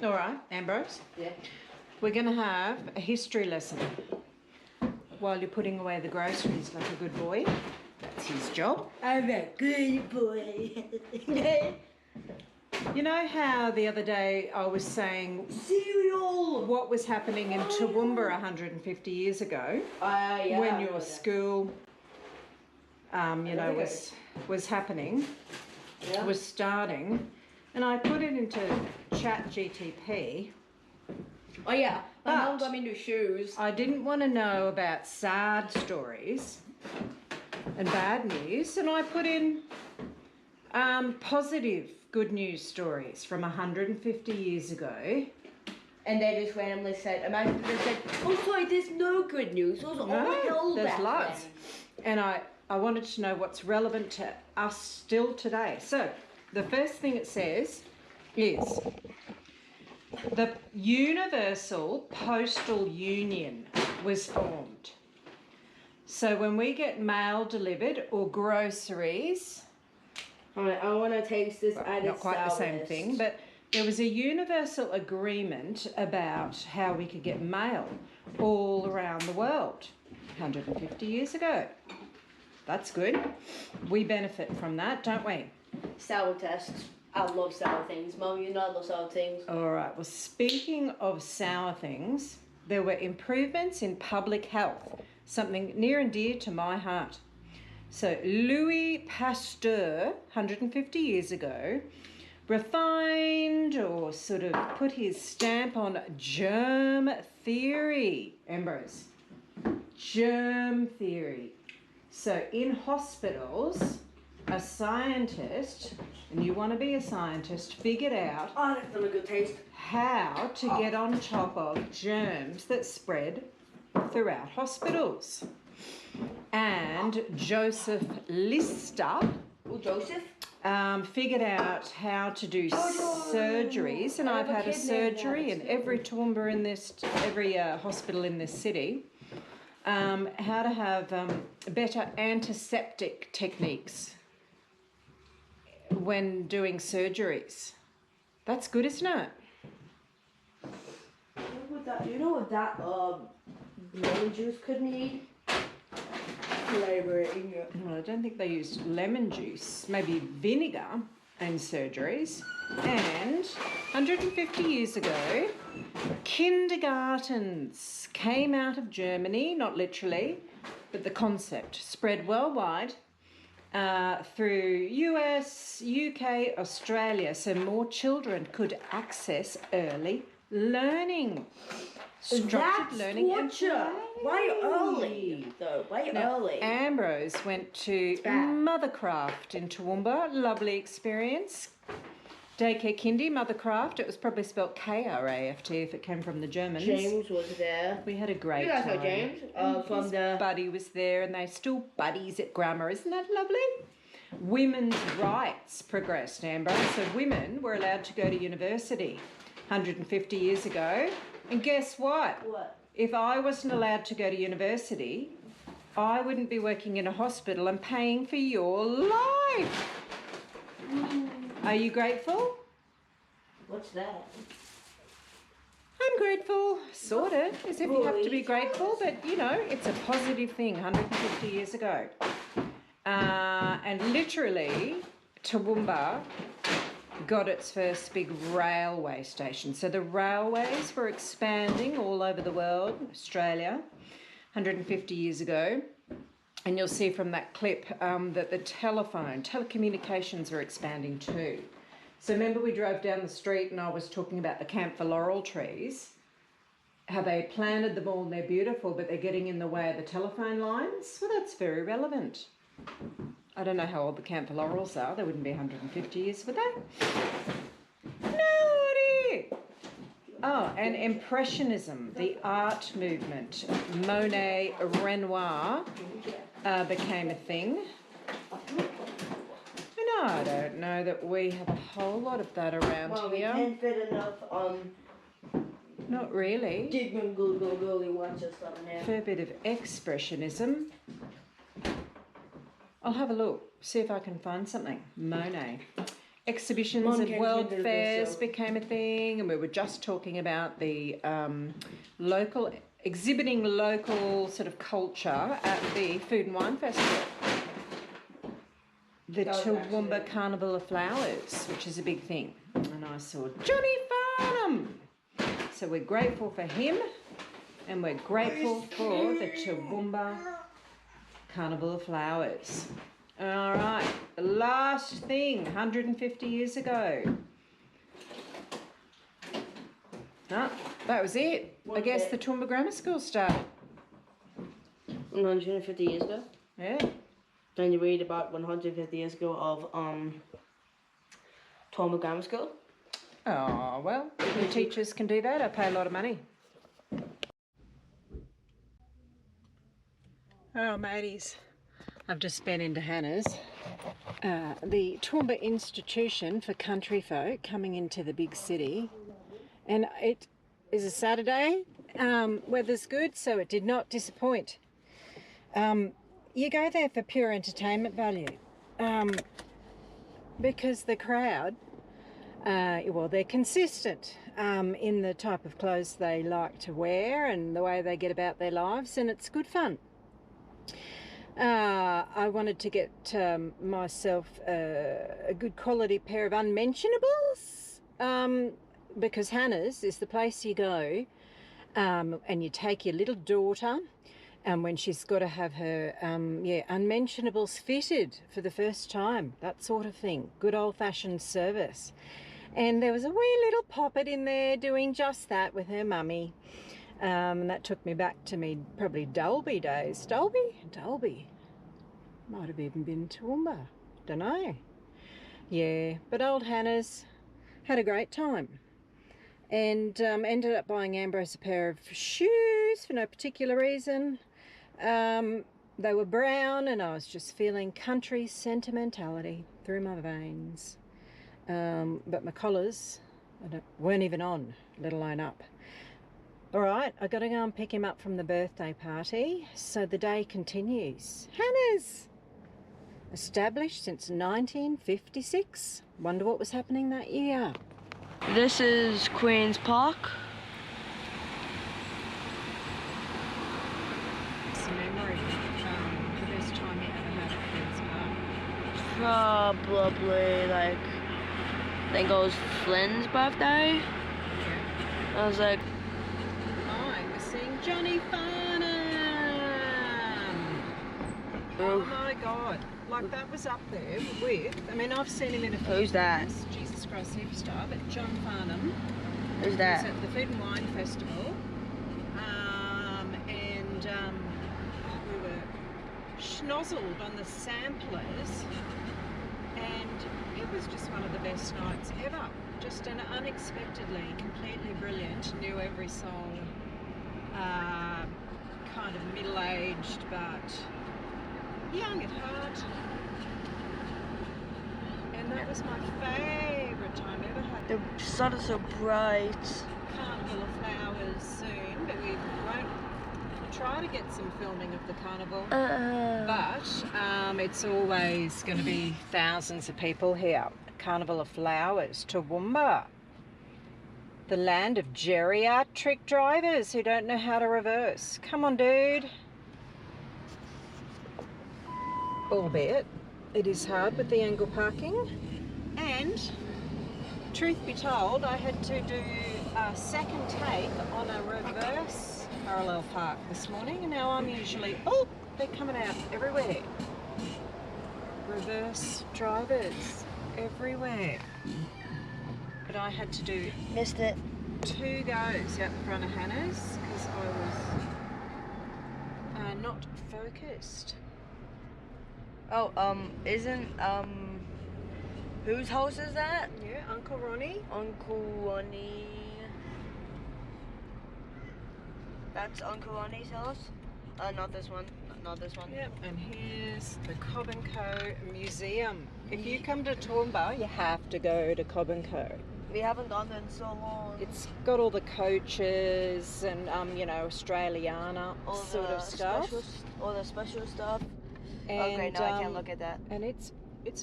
All right, Ambrose. Yeah. We're going to have a history lesson while you're putting away the groceries like a good boy. That's his job. I'm a good boy. You know how the other day I was saying Cereal! what was happening in Toowoomba 150 years ago Yeah. when your school, was happening, Yeah. was starting, and I put it into Chat GTP. Oh yeah, my mom But got me new shoes. I didn't want to know about sad stories and bad news, and I put in positive good news stories from 150 years ago. And they just randomly said, imagine they said, oh sorry, there's no good news. Those are all hell there's back lots. then. And I wanted to know what's relevant to us still today. So the first thing it says is the Universal Postal Union was formed. So when we get mail delivered or groceries, Alright, I want to taste this at not its quite the same sourest. thing, but there was a universal agreement about how we could get mail all around the world 150 years ago. That's good. We benefit from that, don't we? Sour tests. I love sour things. Mom, you know I love sour things. All right. Well, speaking of sour things, there were improvements in public health, something near and dear to my heart. So Louis Pasteur, 150 years ago, refined or sort of put his stamp on germ theory. Ambrose, germ theory. So in hospitals, a scientist, and you want to be a scientist, figured out Oh, that's a good taste. how to get on top of germs that spread throughout hospitals. And Joseph Lister Joseph? figured out how to do surgeries, and I've had a surgery in every Toowoomba in this, every hospital in this city. How to have better antiseptic techniques when doing surgeries. That's good, isn't it? You know what that lemon juice could need? Flavor in your... Well, I don't think they used lemon juice, maybe vinegar in surgeries. And 150 years ago, kindergartens came out of Germany, not literally, but the concept spread worldwide through US, UK, Australia, so more children could access early learning. Structured learning and play. Why early, though? Why early? Ambrose went to Mothercraft in Toowoomba. Lovely experience. Daycare kindy, Mothercraft. It was probably spelled Kraft if it came from the Germans. James was there. We had a great You guys time. know James? From His the... buddy was there, and they're still buddies at grammar. Isn't that lovely? Women's rights progressed, Ambrose. So women were allowed to go to university 150 years ago. And guess what? What? If I wasn't allowed to go to university, I wouldn't be working in a hospital and paying for your life. Are you grateful? What's that? I'm grateful, sort of, as if you have to be grateful, but you know, it's a positive thing 150 years ago. And literally, Toowoomba got its first big railway station. So the railways were expanding all over the world, Australia, 150 years ago. And you'll see from that clip that the telecommunications are expanding too. So remember we drove down the street and I was talking about the camphor laurel trees, how they planted them all and they're beautiful, but they're getting in the way of the telephone lines. Well, that's very relevant. I don't know how old the camphor laurels are. They wouldn't be 150 years, would they? No idea. Oh, and Impressionism, the art movement. Monet, Renoir became a thing. And I don't know that we have a whole lot of that around Well, here. we can't fit enough Not really. Digman Googly watch or something there. Fair bit of expressionism. I'll have a look, see if I can find something. Monet. exhibitions Mum and came to world me the fairs show. became a thing, and we were just talking about the local, exhibiting local sort of culture at the Food and Wine Festival. The That was Toowoomba actually- Carnival of Flowers, which is a big thing. And I saw Johnny Farnham. So we're grateful for him, and we're grateful for the Toowoomba Carnival of Flowers. All right, the last thing, 150 years ago. No, that was it. I guess the Toowoomba Grammar School started. 150 years ago. Yeah. Then you read about 150 years ago of Toowoomba Grammar School. Oh, well, the teachers can do that. I pay a lot of money. Oh, mateys, I've just been into Hannah's. The Toowoomba Institution for Country Folk coming into the big city. And it is a Saturday. Weather's good, so it did not disappoint. You go there for pure entertainment value. Because the crowd, well, they're consistent in the type of clothes they like to wear and the way they get about their lives, and it's good fun. I wanted to get myself a good quality pair of unmentionables, because Hannah's is the place you go, and you take your little daughter, and when she's got to have her unmentionables fitted for the first time, that sort of thing, good old-fashioned service. And there was a wee little poppet in there doing just that with her mummy. And that took me back to me probably Dalby days. Dalby. Might have even been Toowoomba. Don't know. Yeah, but old Hannah's had a great time. And ended up buying Ambrose a pair of shoes for no particular reason. They were brown, and I was just feeling country sentimentality through my veins. But my collars weren't even on, let alone up. All right, I got to go and pick him up from the birthday party, so the day continues. Hannah's, established since 1956. Wonder what was happening that year. This is Queen's Park. It's a memory, the best time you ever had at Queen's Park. Probably like, I think it was Flynn's birthday. Yeah. I was like, We're seeing Johnny Farnham. Oh my God. Like that was up there with, I mean, I've seen him in a few Who's that? things, Jesus Christ Superstar, but John Farnham. who's He that? was at the Food and Wine Festival. We were schnozzled on the samplers, and it was just one of the best nights ever. Just an unexpectedly, completely brilliant, knew every song, kind of middle-aged, but young at heart. And that was my favourite time ever. Had The sun is so bright. Carnival of Flowers soon, but we won't try to get some filming of the carnival. But it's always going to be thousands of people here. Carnival of Flowers, Toowoomba. The land of geriatric drivers who don't know how to reverse. Come on, dude. Albeit, it is hard with the angle parking. And, truth be told, I had to do a second take on a reverse parallel park this morning, and now I'm usually, oh, they're coming out everywhere. Reverse drivers everywhere. But I had to do Missed it. 2 goes out in front of Hannah's because I was not focused. Oh, whose house is that? Yeah, Uncle Ronnie. Uncle Ronnie. That's Uncle Ronnie's house? Not this one. Not this one. Yep, and here's the Cobb & Co Museum. If you come to Toowoomba, you have to go to Cobb & Co. We haven't gone there in so long. It's got all the coaches and, Australiana All sort the of stuff. All the special stuff. And, Okay, no, I can't look at that. And it's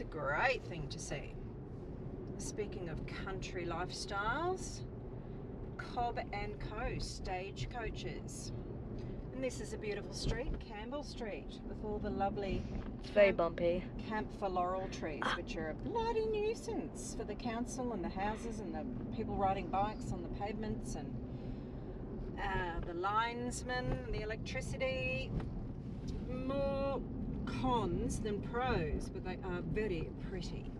a great thing to see. speaking of country lifestyles, Cobb and Co stagecoaches. And this is a beautiful street, Campbell Street, with all the lovely It's very bumpy. camphor laurel trees, which are a bloody nuisance for the council and the houses and the people riding bikes on the pavements and the linesmen, the electricity. More cons than pros, but they are very pretty.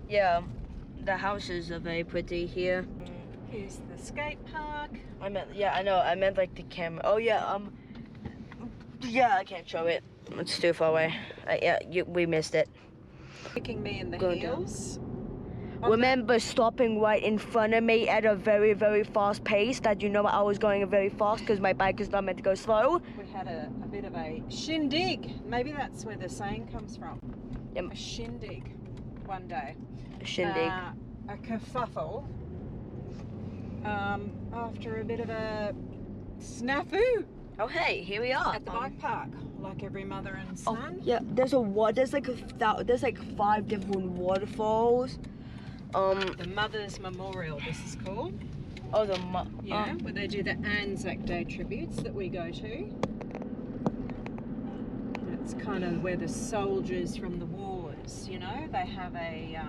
Yeah, the houses are very pretty here. Here's the skate park. I meant, yeah, I know. I meant like the camera. Oh yeah, yeah, I can't show it. It's too far away. We missed it. Kicking me in the Go down. heels. Remember stopping right in front of me at a very, very fast pace that you know I was going very fast because my bike is not meant to go slow? We had a bit of a shindig. Maybe that's where the saying comes from. Yep. A shindig one day. A shindig. A kerfuffle. After a bit of a snafu Oh hey, here we are. at the bike park, like every mother and Oh son. yeah, there's like 5 different waterfalls. The Mother's Memorial, this is called. Oh Yeah, where they do the Anzac Day tributes that we go to. It's kind of where the soldiers from the wars, you know, they have a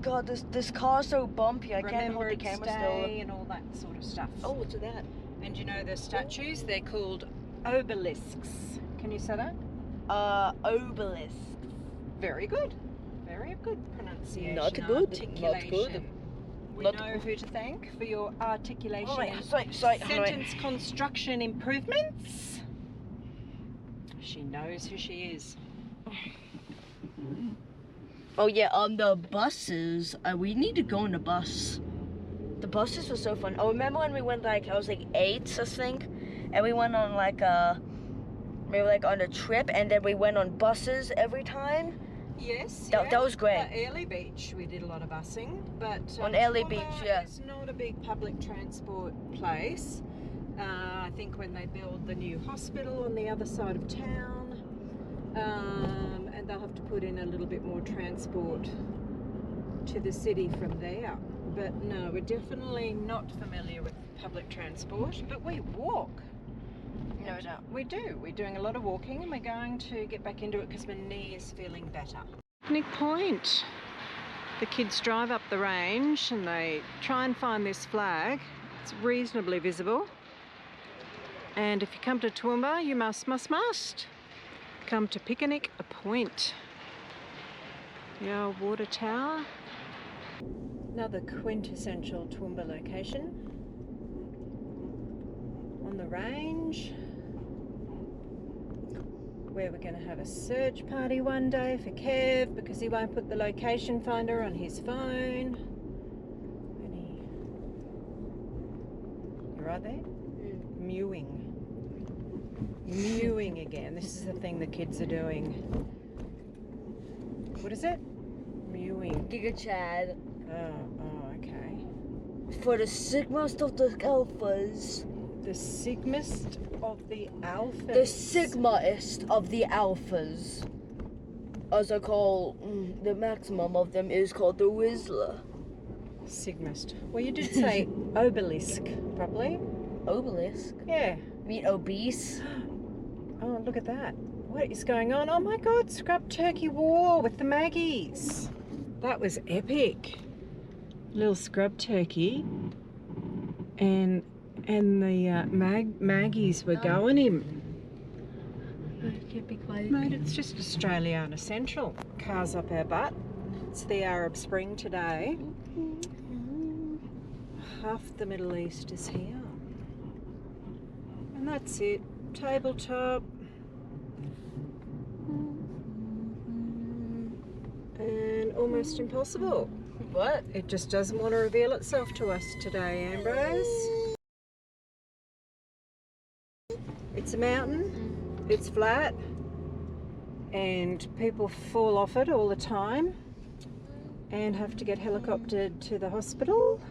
God, this car's so bumpy. I can't hold the Remembrance camera Day still. and all that sort of stuff. Oh, what's that? And you know the statues? They're called obelisks. Can you say that? Obelisk. Very good. Very good pronunciation. Not good. Articulation. Not good. We Not know who to thank for your articulation Oh, wait, and sorry, sentence construction improvements. She knows who she is. Oh yeah, the buses. We need to go on the bus. The buses were so fun. Oh, remember when we went I was like 8, I think, and we went on like we were like on a trip, and then we went on buses every time. Yes, That was great. At Airlie Beach, we did a lot of busing, but On Airlie Toowoomba Beach, yeah. It's not a big public transport place. I think when they build the new hospital on the other side of town, and they'll have to put in a little bit more transport to the city from there. But no, we're definitely not familiar with public transport, but we walk. No, no. We do. We're doing a lot of walking, and we're going to get back into it because my knee is feeling better. Picnic Point. The kids drive up the range and they try and find this flag. It's reasonably visible. And if you come to Toowoomba, you must come to Picnic Point. The old water tower. Another quintessential Toowoomba location. On the range, where we're going to have a search party one day for Kev because he won't put the location finder on his phone. You right there? Mewing. Mewing again. This is the thing the kids are doing. What is it? Mewing. Giga Chad. Oh, okay. For the Sigmast of the Alphas. The Sigmast of the Alphas. The Sigmaist of the Alphas. As I call the maximum of them is called the Whistler. Sigmast. Well, you did say obelisk properly. Obelisk? Yeah. You mean obese? Oh, look at that. What is going on? Oh my God, scrub turkey war with the Maggies. That was epic. Little scrub turkey. And the Maggies were going him. Can't be quiet. Mate, it's just Australiana Central. Cars up our butt. It's the Arab Spring today. Half the Middle East is here. And that's it. Tabletop. And almost impossible. What? It just doesn't want to reveal itself to us today, Ambrose. It's a mountain, it's flat, and people fall off it all the time and have to get helicoptered to the hospital.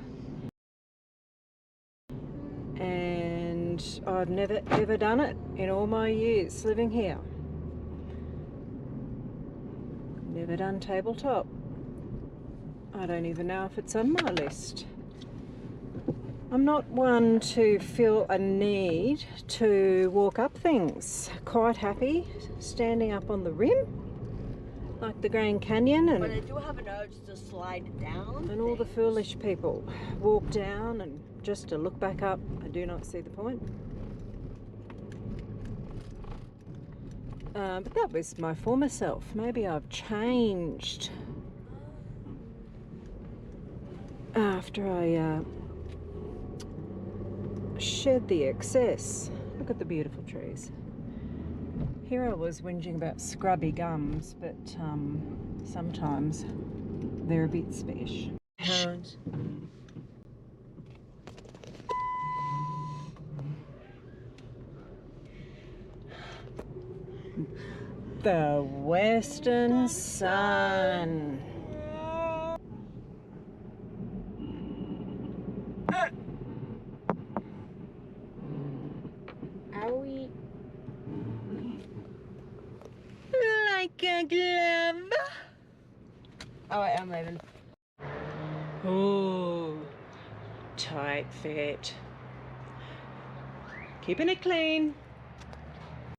And I've never ever done it in all my years living here. Never done tabletop. I don't even know if it's on my list. I'm not one to feel a need to walk up things. Quite happy standing up on the rim, like the Grand Canyon, But I and do have an urge to slide down. and all the foolish people walk down and just to look back up. I do not see the point. But that was my former self. Maybe I've changed after I shed the excess. Look at the beautiful trees. Here I was whinging about scrubby gums, but sometimes they're a bit special. Parents. The western sun. Are we? Like a glove. Oh, I am leaving. Oh, tight fit. Keeping it clean.